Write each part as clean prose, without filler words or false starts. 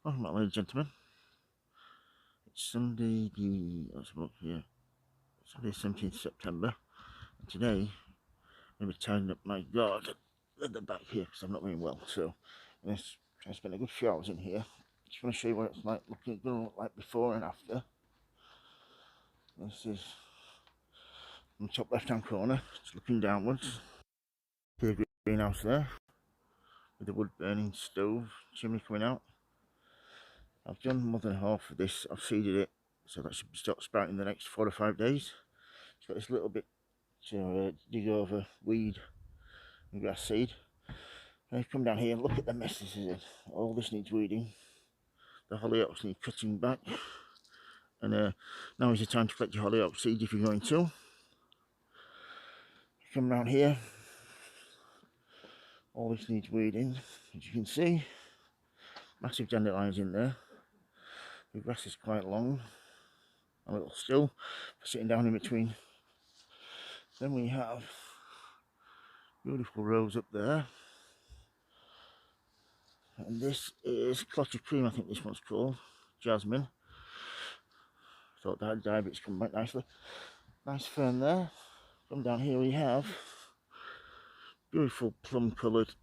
Welcome back, ladies and gentlemen. It's Sunday let's look here, Sunday 17th September, and today I'm going to be tidying up my garden at the back here because I'm not very well, so I'm going to try and spend a good few hours in here. Just want to show you what it's like going to look like before and after. This is in the top left hand corner, it's looking downwards. The greenhouse there with the wood burning stove, chimney coming out. I've done more than half of this. I've seeded it, so that should start sprouting in the next 4 or 5 days. It's got this little bit to dig over weed and grass seed. And I come down here and look at the mess this is in. All this needs weeding. The hollyhocks need cutting back. And now is the time to collect your hollyhock seed if you're going to. Come round here. All this needs weeding, as you can see. Massive dandelions in there. The grass is quite long, a little still for sitting down in between. Then we have beautiful rose up there, and this is cottage cream, I think this one's called, jasmine. Thought that diabetes come back nicely. Nice fern there. Come down here we have beautiful plum coloured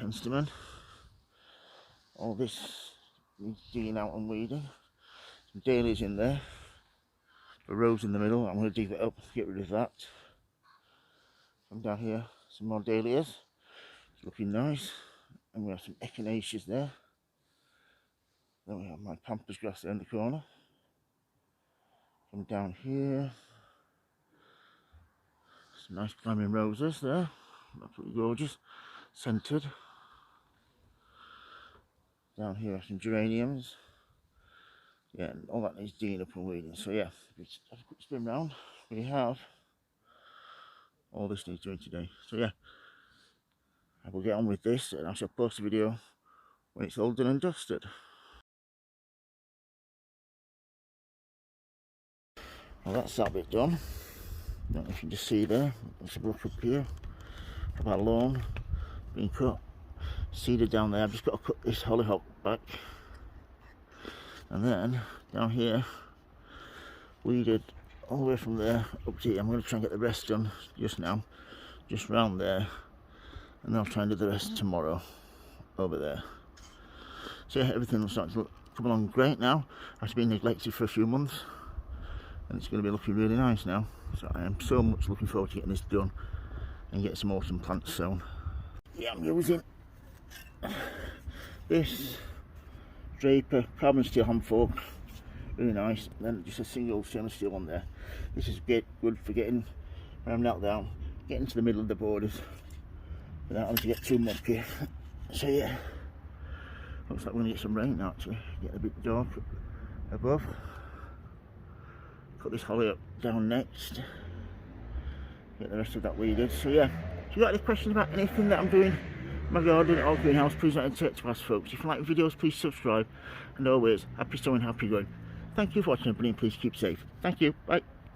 penstemon. All this needs digging out and weeding. Some dahlias in there. A rose in the middle. I'm going to dig that up, get rid of that. Come down here, some more dahlias. It's looking nice. And we have some echinaceas there. Then we have my pampas grass there in the corner. Come down here. Some nice climbing roses there. Absolutely gorgeous. Scented. Down here are some geraniums. Yeah, and all that needs digging up and weeding. So yeah, let's have a quick spin round. We have all this needs doing today. So yeah, I will get on with this and I shall post a video when it's all done and dusted. Well, that's that bit done. Don't know if you can just see there. Let's have a look up here. Of our lawn being cut. Cedar down there. I've just got to cut this hollyhock back. And then down here, weeded all the way from there up to here. I'm going to try and get the rest done just now, just round there, and then I'll try and do the rest tomorrow over there. So yeah, everything will start to come along great now. It's been neglected for a few months, and it's going to be looking really nice now. So I am so much looking forward to getting this done and get some autumn plants sown. Yeah, I'm using this Draper carbon steel hand fork, really nice. And then just a single stainless steel one there. This is good for getting, when I'm knelt down, getting to the middle of the borders without having to get too mucky. So yeah, looks like we're going to get some rain now actually. Get a bit dark above. Cut this holly up down next. Get the rest of that weeded. So yeah, if you've got any questions about anything that I'm doing in my garden or greenhouse, please don't hesitate to ask folks. If you like videos, please subscribe, and always happy sowing, happy growing. Thank you for watching everybody, and please keep safe. Thank you, bye.